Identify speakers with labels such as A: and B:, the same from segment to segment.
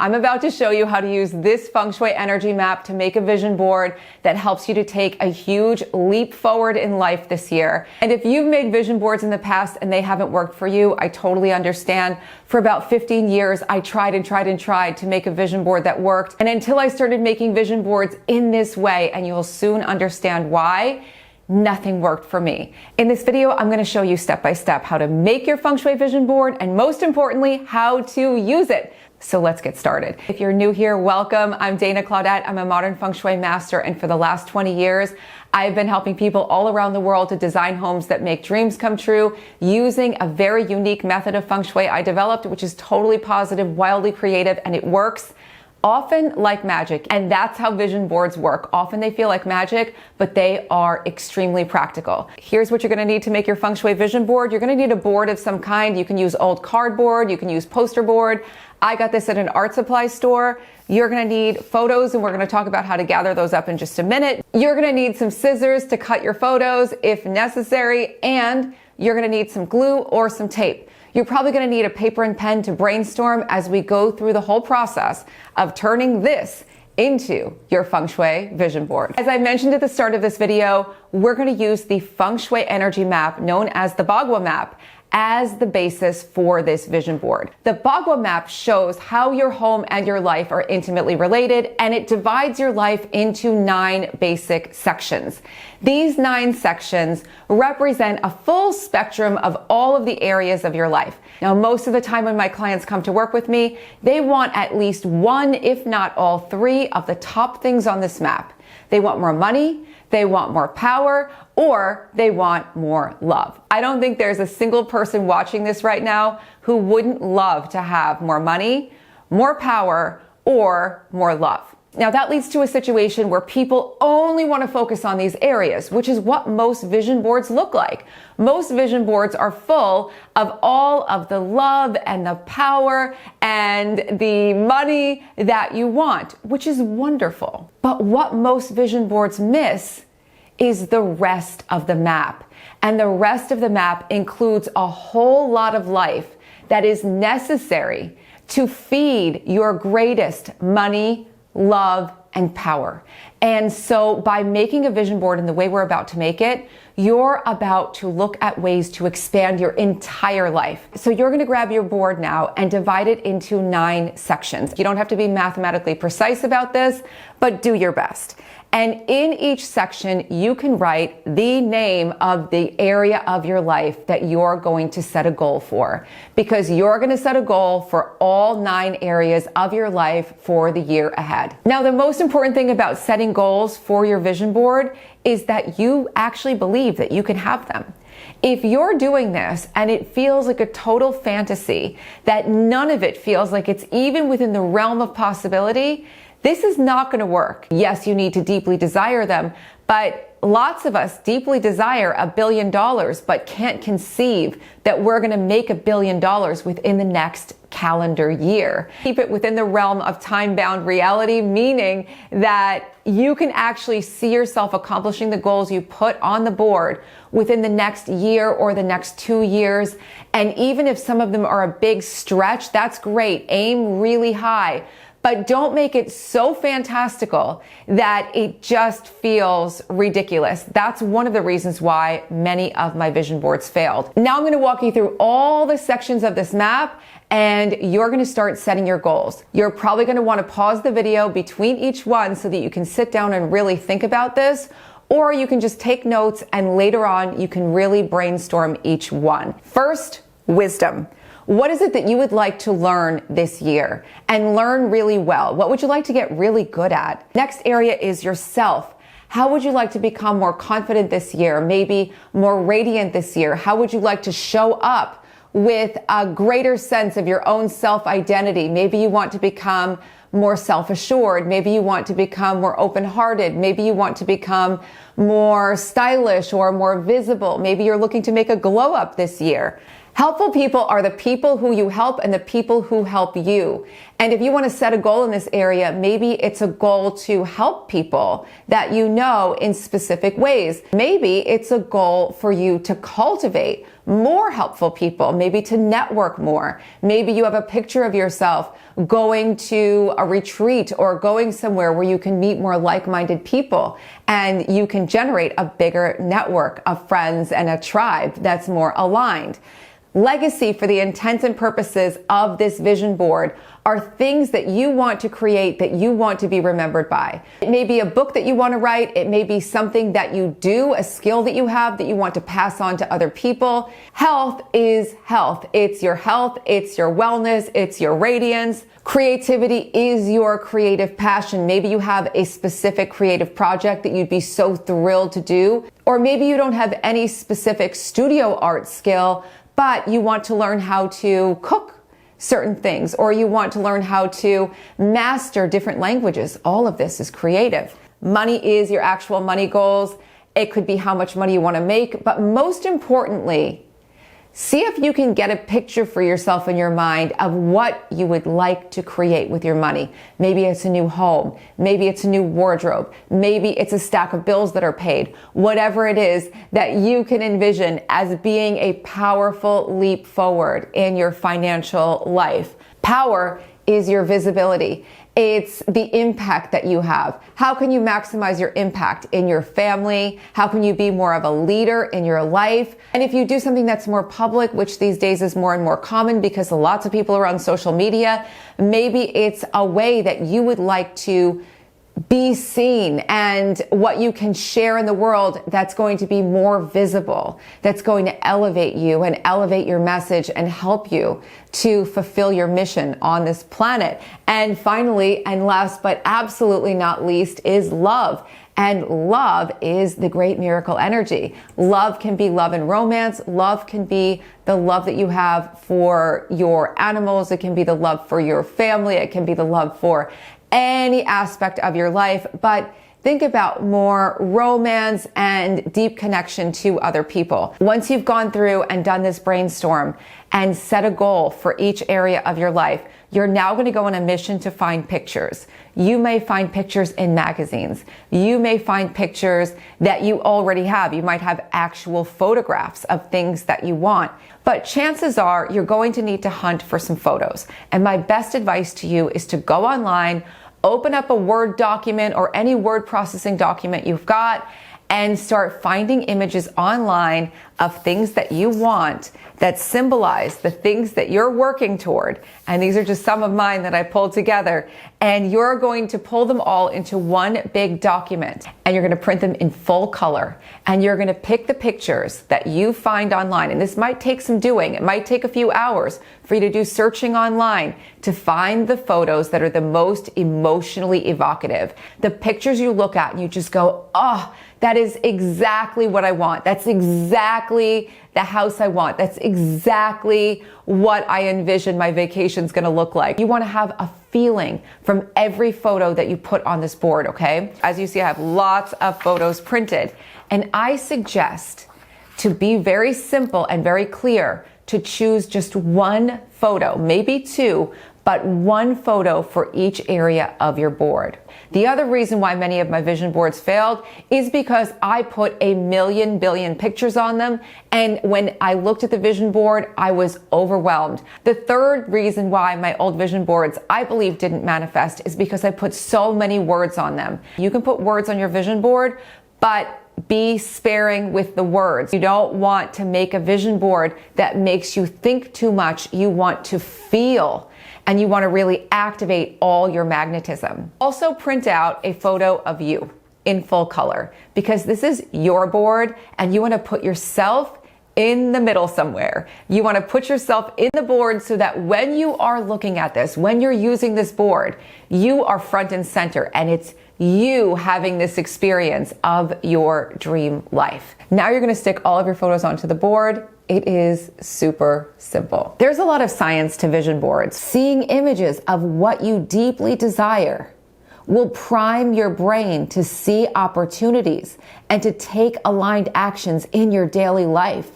A: I'm about to show you how to use this Feng Shui energy map to make a vision board that helps you to take a huge leap forward in life this year. And if you've made vision boards in the past and they haven't worked for you, I totally understand. For about 15 years, I tried to make a vision board that worked. And until I started making vision boards in this way, and you will soon understand why, nothing worked for me. In this video, I'm going to show you step by step how to make your Feng Shui vision board and most importantly, how to use it. So let's get started. If you're new here, welcome. I'm Claudat. I'm a modern Feng Shui master, and for the last 20 years, I've been helping people all around the world to design homes that make dreams come true using a very unique method of Feng Shui I developed, which is totally positive, wildly creative, and it works often like magic. And that's how vision boards work. Often they feel like magic, but they are extremely practical. Here's what you're gonna need to make your Feng Shui vision board. You're gonna need a board of some kind. You can use old cardboard, you can use poster board. I got this at an art supply store. You're gonna need photos, and we're gonna talk about how to gather those up in just a minute. You're gonna need some scissors to cut your photos if necessary, and you're gonna need some glue or some tape. You're probably going to need a paper and pen to brainstorm as we go through the whole process of turning this into your Feng Shui vision board. As I mentioned at the start of this video, we're going to use the Feng Shui energy map known as the Bagua Map as the basis for this vision board. The Bagua Map shows how your home and your life are intimately related, and it divides your life into 9 basic sections. These 9 sections represent a full spectrum of all of the areas of your life. Now, most of the time when my clients come to work with me, they want at least one, if not all 3 of the top things on this map. They want more money, they want more power, or they want more love. I don't think there's a single person watching this right now who wouldn't love to have more money, more power, or more love. Now that leads to a situation where people only want to focus on these areas, which is what most vision boards look like. Most vision boards are full of all of the love and the power and the money that you want, which is wonderful. But what most vision boards miss is the rest of the map. And the rest of the map includes a whole lot of life that is necessary to feed your greatest money, love, and power. And so by making a vision board in the way we're about to make it, you're about to look at ways to expand your entire life. So you're going to grab your board now and divide it into 9 sections. You don't have to be mathematically precise about this, but do your best. And in each section, you can write the name of the area of your life that you're going to set a goal for, because you're going to set a goal for all 9 areas of your life for the year ahead. Now, the most important thing about setting goals for your vision board is that you actually believe that you can have them. If you're doing this and it feels like a total fantasy, that none of it feels like it's even within the realm of possibility, this is not going to work. Yes, you need to deeply desire them, but lots of us deeply desire $1 billion, but can't conceive that we're going to make $1 billion within the next calendar year. Keep it within the realm of time-bound reality, meaning that you can actually see yourself accomplishing the goals you put on the board within the next year or the next 2 years. And even if some of them are a big stretch, that's great. Aim really high. But don't make it so fantastical that it just feels ridiculous. That's one of the reasons why many of my vision boards failed. Now I'm going to walk you through all the sections of this map, and you're going to start setting your goals. You're probably going to want to pause the video between each one so that you can sit down and really think about this, or you can just take notes and later on you can really brainstorm each one. First, wisdom. What is it that you would like to learn this year and learn really well? What would you like to get really good at? Next area is yourself. How would you like to become more confident this year? Maybe more radiant this year? How would you like to show up with a greater sense of your own self-identity? Maybe you want to become more self-assured. Maybe you want to become more open-hearted. Maybe you want to become more stylish or more visible. Maybe you're looking to make a glow up this year. Helpful people are the people who you help and the people who help you. And if you want to set a goal in this area, maybe it's a goal to help people that you know in specific ways. Maybe it's a goal for you to cultivate more helpful people, maybe to network more. Maybe you have a picture of yourself going to a retreat or going somewhere where you can meet more like-minded people, and you can generate a bigger network of friends and a tribe that's more aligned. Legacy, for the intents and purposes of this vision board, are things that you want to create, that you want to be remembered by. It may be a book that you want to write. It may be something that you do, a skill that you have that you want to pass on to other people. Health is health. It's your health. It's your wellness. It's your radiance. Creativity is your creative passion. Maybe you have a specific creative project that you'd be so thrilled to do. Or maybe you don't have any specific studio art skill, but you want to learn how to cook certain things, or you want to learn how to master different languages. All of this is creative. Money is your actual money goals. It could be how much money you want to make, but most importantly, see if you can get a picture for yourself in your mind of what you would like to create with your money. Maybe it's a new home. Maybe it's a new wardrobe. Maybe it's a stack of bills that are paid. Whatever it is that you can envision as being a powerful leap forward in your financial life. Power is your visibility. It's the impact that you have. How can you maximize your impact in your family? How can you be more of a leader in your life? And if you do something that's more public, which these days is more and more common because lots of people are on social media, maybe it's a way that you would like to be seen and what you can share in the world that's going to be more visible, that's going to elevate you and elevate your message and help you to fulfill your mission on this planet. And finally, and last but absolutely not least, is love. And love is the great miracle energy. Love can be love and romance. Love can be the love that you have for your animals. It can be the love for your family. It can be the love for any aspect of your life, but think about more romance and deep connection to other people. Once you've gone through and done this brainstorm and set a goal for each area of your life, you're now going to go on a mission to find pictures. You may find pictures in magazines. You may find pictures that you already have. You might have actual photographs of things that you want. But chances are you're going to need to hunt for some photos. And my best advice to you is to go online, open up a Word document or any word processing document you've got, and start finding images online of things that you want that symbolize the things that you're working toward. And these are just some of mine that I pulled together. And you're going to pull them all into one big document, and you're going to print them in full color. And you're going to pick the pictures that you find online. And this might take some doing. It might take a few hours for you to do searching online to find the photos that are the most emotionally evocative. The pictures you look at and you just go, oh, that is exactly what I want. That's exactly the house I want. That's exactly what I envision my vacation's gonna look like. You wanna have a feeling from every photo that you put on this board, okay? As you see, I have lots of photos printed. And I suggest to be very simple and very clear to choose just one photo, maybe two, but one photo for each area of your board. The other reason why many of my vision boards failed is because I put a million billion pictures on them, and when I looked at the vision board, I was overwhelmed. The third reason why my old vision boards, I believe, didn't manifest is because I put so many words on them. You can put words on your vision board, but be sparing with the words. You don't want to make a vision board that makes you think too much. You want to feel, and you want to really activate all your magnetism. Also print out a photo of you in full color, because this is your board and you want to put yourself in the middle somewhere. You want to put yourself in the board so that when you are looking at this, when you're using this board, you are front and center, and it's you having this experience of your dream life. Now you're going to stick all of your photos onto the board. It is super simple. There's a lot of science to vision boards. Seeing images of what you deeply desire will prime your brain to see opportunities and to take aligned actions in your daily life.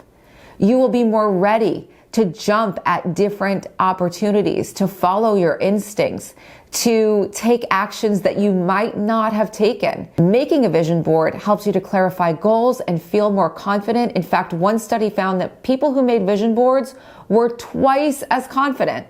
A: You will be more ready to jump at different opportunities, to follow your instincts, to take actions that you might not have taken. Making a vision board helps you to clarify goals and feel more confident. In fact, one study found that people who made vision boards were twice as confident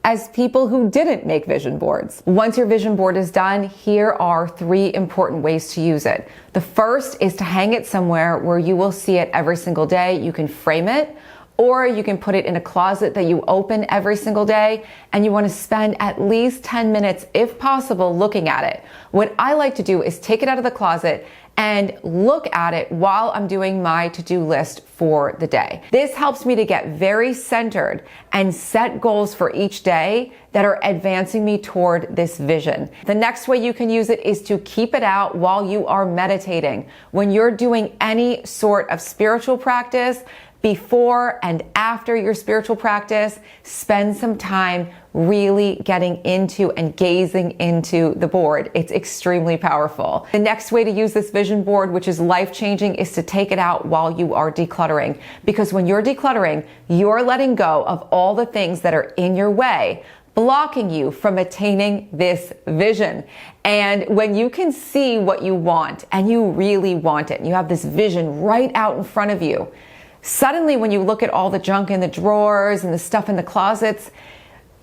A: as people who didn't make vision boards. Once your vision board is done, here are 3 important ways to use it. The first is to hang it somewhere where you will see it every single day. You can frame it, or you can put it in a closet that you open every single day, and you want to spend at least 10 minutes, if possible, looking at it. What I like to do is take it out of the closet and look at it while I'm doing my to-do list for the day. This helps me to get very centered and set goals for each day that are advancing me toward this vision. The next way you can use it is to keep it out while you are meditating. When you're doing any sort of spiritual practice, before and after your spiritual practice, spend some time really getting into and gazing into the board. It's extremely powerful. The next way to use this vision board, which is life-changing, is to take it out while you are decluttering. Because when you're decluttering, you're letting go of all the things that are in your way, blocking you from attaining this vision. And when you can see what you want, and you really want it, and you have this vision right out in front of you, suddenly when you look at all the junk in the drawers and the stuff in the closets,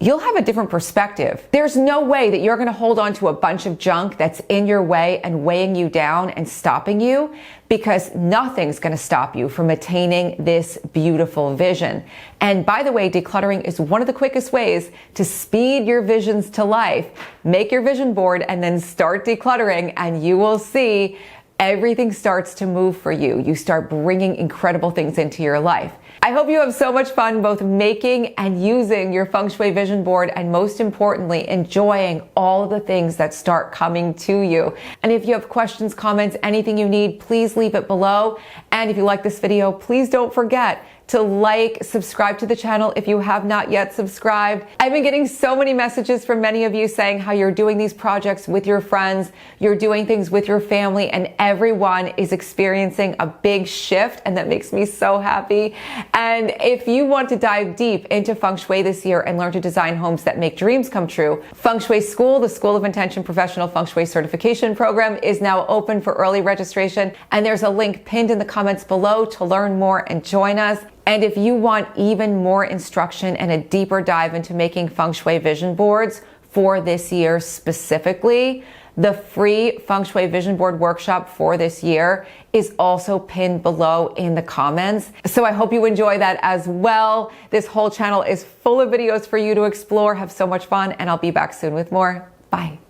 A: you'll have a different perspective. There's no way that you're going to hold on to a bunch of junk that's in your way and weighing you down and stopping you, because nothing's going to stop you from attaining this beautiful vision. And by the way, decluttering is one of the quickest ways to speed your visions to life. Make your vision board and then start decluttering, and you will see everything starts to move for you. You start bringing incredible things into your life. I hope you have so much fun both making and using your Feng Shui vision board, and most importantly, enjoying all of the things that start coming to you. And if you have questions, comments, anything you need, please leave it below. And if you like this video, please don't forget to like, subscribe to the channel if you have not yet subscribed. I've been getting so many messages from many of you saying how you're doing these projects with your friends, you're doing things with your family, and everyone is experiencing a big shift, and that makes me so happy. And if you want to dive deep into Feng Shui this year and learn to design homes that make dreams come true, Feng Shui School, the School of Intention Professional Feng Shui Certification Program, is now open for early registration, and there's a link pinned in the comments below to learn more and join us. And if you want even more instruction and a deeper dive into making Feng Shui vision boards for this year specifically, the free Feng Shui vision board workshop for this year is also pinned below in the comments. So I hope you enjoy that as well. This whole channel is full of videos for you to explore. Have so much fun, and I'll be back soon with more. Bye.